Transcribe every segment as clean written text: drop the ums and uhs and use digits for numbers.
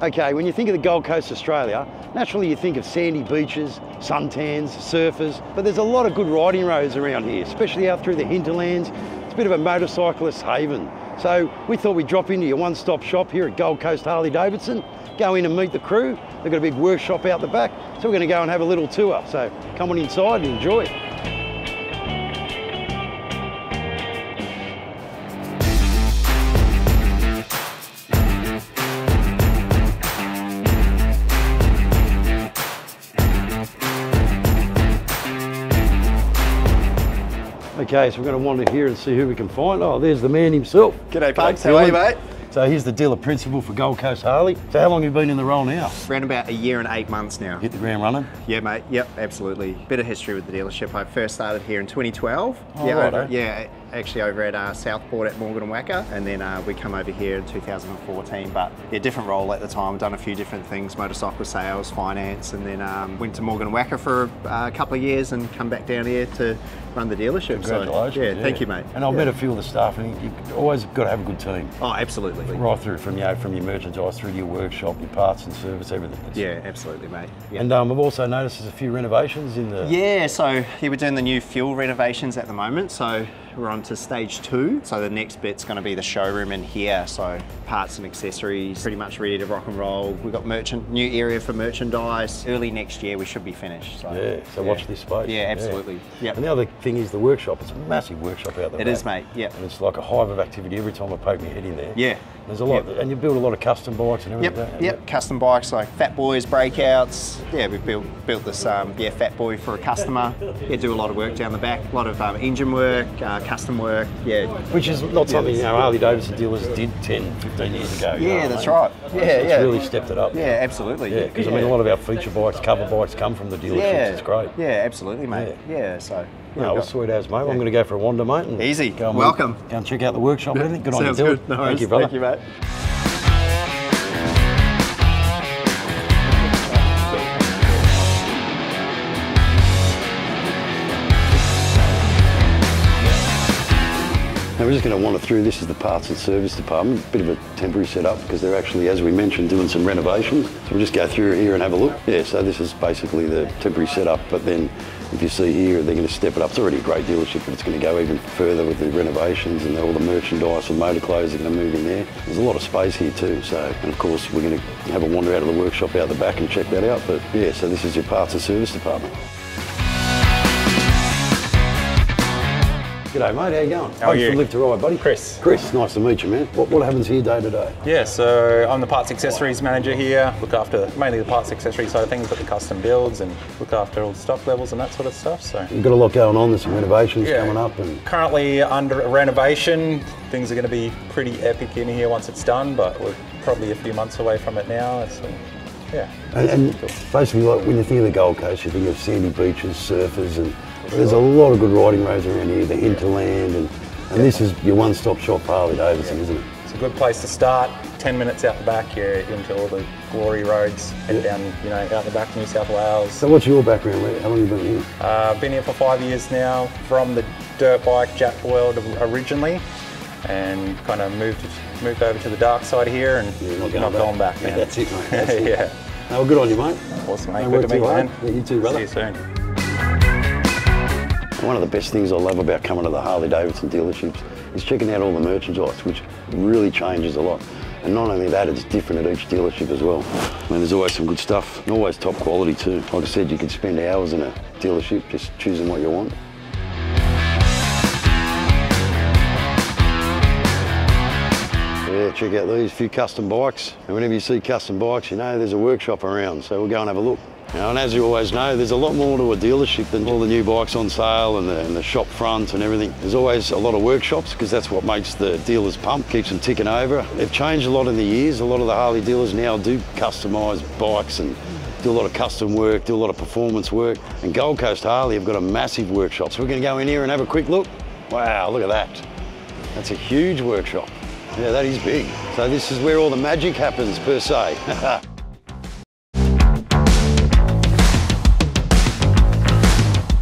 Okay, when you think of the Gold Coast, Australia, naturally you think of sandy beaches, suntans, surfers, but there's a lot of good riding roads around here, especially out through the hinterlands. It's a bit of a motorcyclist haven. So we thought we'd drop into your one-stop shop here at Gold Coast Harley-Davidson, go in and meet the crew. They've got a big workshop out the back, so we're going to go and have a little tour. So come on inside and enjoy. Okay, so we're going to wander here and see who we can find. Oh, there's the man himself. G'day, Pugs. How are you, mate? So he's the dealer principal for Gold Coast Harley. So how long have you been in the role now? Around about a year and 8 months now. Hit the ground running? Yeah, mate. Yep, absolutely. Bit of history with the dealership. I first started here in 2012. Oh, yeah, right, yeah, actually over at Southport at Morgan and Wacker, and then we come over here in 2014. But yeah, different role at the time. Done a few different things: motorcycle sales, finance, and then went to Morgan and Wacker for a couple of years, and come back down here to run the dealership. Congratulations. So, yeah, thank you, mate. And I've met a few of the staff, and you've always got to have a good team. Oh, absolutely. Right through from your merchandise through to your workshop, your parts and service, everything. Yeah, absolutely, mate. Yep. And I've also noticed there's a few renovations in the... Yeah, so we're doing the new fuel renovations at the moment. So we're on to stage 2. So the next bit's going to be the showroom in here. So parts and accessories, pretty much ready to rock and roll. We've got new area for merchandise. Early next year we should be finished. So, yeah, so watch this space. Yeah, absolutely. Yeah. Yep. And the other thing is the workshop. It's a massive workshop out there. It is, mate. Yeah. And it's like a hive of activity every time I poke my head in there. Yeah. There's a lot, and you build a lot of custom bikes and everything. Yep. Custom bikes like Fat Boys, breakouts. Yeah, we've built this Fat Boy for a customer. Yeah, do a lot of work down the back, a lot of engine work, custom work. Yeah. Which is not something Harley-Davidson dealers did 10, 15 years ago. Yeah, that's right. Yeah, it's really stepped it up. Yeah, absolutely. Yeah, because I mean a lot of our feature bikes, cover bikes come from the dealerships. Yeah, it's great. Yeah, absolutely, mate. Yeah, so. No, well, sweet as, mate. I'm going to go for a wander, mate. And easy. Welcome. Go and check out the workshop and everything. Good on you, Sounds good. No Thank you, brother. Thank you, mate. Now we're just going to wander through. This is the parts and service department. Bit of a temporary setup because they're actually, as we mentioned, doing some renovations. So we'll just go through here and have a look. Yeah, so this is basically the temporary setup, but then if you see here, they're going to step it up. It's already a great dealership, but it's going to go even further with the renovations and all the merchandise and motor clothes are going to move in there. There's a lot of space here too. So, and of course, we're going to have a wander out of the workshop out the back and check that out. But yeah, so this is your parts and service department. G'day mate, how you going? How are you? From Live to Ride, buddy. Chris. Chris, nice to meet you, man. What happens here day to day? Yeah, so I'm the parts accessories manager here. Look after mainly the parts accessory side of things, but the custom builds and look after all the stock levels and that sort of stuff. So you've got a lot going on. There's some renovations coming up, and currently under renovation. Things are going to be pretty epic in here once it's done, but we're probably a few months away from it now. So, yeah. And basically, like when you think of the Gold Coast, you think of sandy beaches, surfers, and there's a lot of good riding roads around here, the hinterland, and this is your one-stop shop for Harley-Davidson, isn't it? It's a good place to start. 10 minutes out the back, you're into all the glory roads, head down, out the back, New South Wales. So what's your background, mate? How long have you been here? I've been here for 5 years now, from the dirt bike Jap world originally, and kind of moved over to the dark side here, and not going back. Yeah, that's it, mate. That's it. Yeah. Well, good on you, mate. Awesome, mate. Good to meet you, man. Yeah, you too, brother. See you soon. One of the best things I love about coming to the Harley-Davidson dealerships is checking out all the merchandise, which really changes a lot. And not only that, it's different at each dealership as well. I mean, there's always some good stuff, and always top quality too. Like I said, you could spend hours in a dealership just choosing what you want. Yeah, check out these few custom bikes. And whenever you see custom bikes, there's a workshop around, so we'll go and have a look. And as you always know, there's a lot more to a dealership than all the new bikes on sale and the shop front and everything. There's always a lot of workshops because that's what makes the dealers pump, keeps them ticking over. They've changed a lot in the years. A lot of the Harley dealers now do customise bikes and do a lot of custom work, do a lot of performance work. And Gold Coast Harley have got a massive workshop. So we're going to go in here and have a quick look. Wow, look at that. That's a huge workshop. Yeah, that is big. So this is where all the magic happens, per se.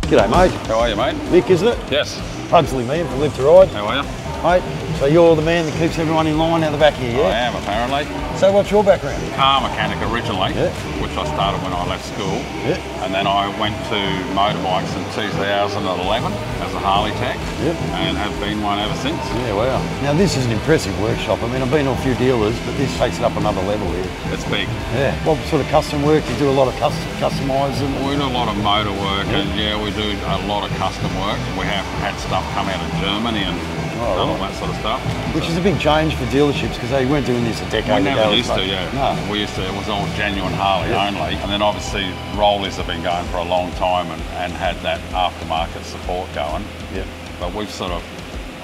G'day, mate. How are you, mate? Mick, isn't it? Yes. Pugsley, man, from Live to Ride. How are you? Mate, So you're the man that keeps everyone in line out the back here, yeah? I am, apparently. So what's your background? Car mechanic originally, Yeah. which I started when I left school. Yeah. And then I went to motorbikes in 2011 as a Harley tech. Yep. And have been one ever since. Yeah, wow. Now this is an impressive workshop. I mean, I've been to a few dealers, but this takes it up another level here. It's big. Yeah. What sort of custom work? You do a lot of customising? We do a lot of motor work, and yeah, we do a lot of custom work. We have had stuff come out of Germany and done all that sort of stuff. Which is a big change for dealerships because they weren't doing this a decade We ago. never used to, yeah. No. We used to, it was all genuine Harley only. And then obviously Rollies have been going for a long time and had that aftermarket support going. Yep. But we've sort of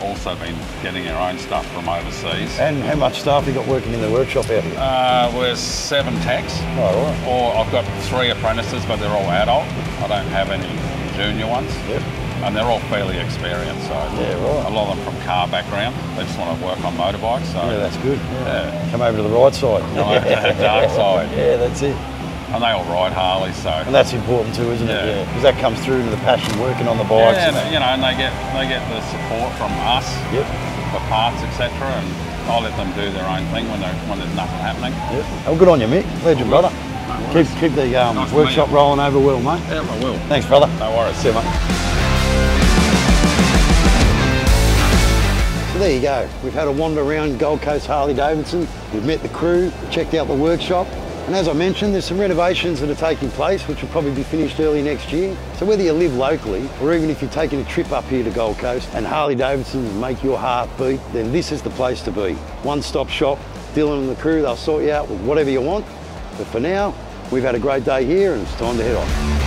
also been getting our own stuff from overseas. And how much staff you got working in the workshop out here? We're 7 techs. Oh, all right. Or I've got 3 apprentices, but they're all adult. I don't have any junior ones. Yep. And they're all fairly experienced, so Yeah, right. a lot of them from car background. They just want to work on motorbikes. So Yeah, that's good. Yeah. Come over to the right side. Come over to the dark side. Yeah, that's it. And they all ride Harleys, so And that's important too, isn't it? Yeah. Because that comes through into the passion working on the bikes. yeah, and, you know, and they get the support from us Yep. for parts, etc. And I'll let them do their own thing when there's nothing happening. Yep. Well, good on you, Mick. Legend, brother. No worries. Keep the Nice to workshop meet you. rolling over well, mate. Yeah, I will. Thanks, brother. No worries. See you, mate. So there you go. We've had a wander around Gold Coast Harley-Davidson. We've met the crew, checked out the workshop. And as I mentioned, there's some renovations that are taking place, which will probably be finished early next year. So whether you live locally, or even if you're taking a trip up here to Gold Coast and Harley-Davidsons make your heart beat, then this is the place to be. One-stop shop, Dylan and the crew, they'll sort you out with whatever you want. But for now, we've had a great day here and it's time to head off.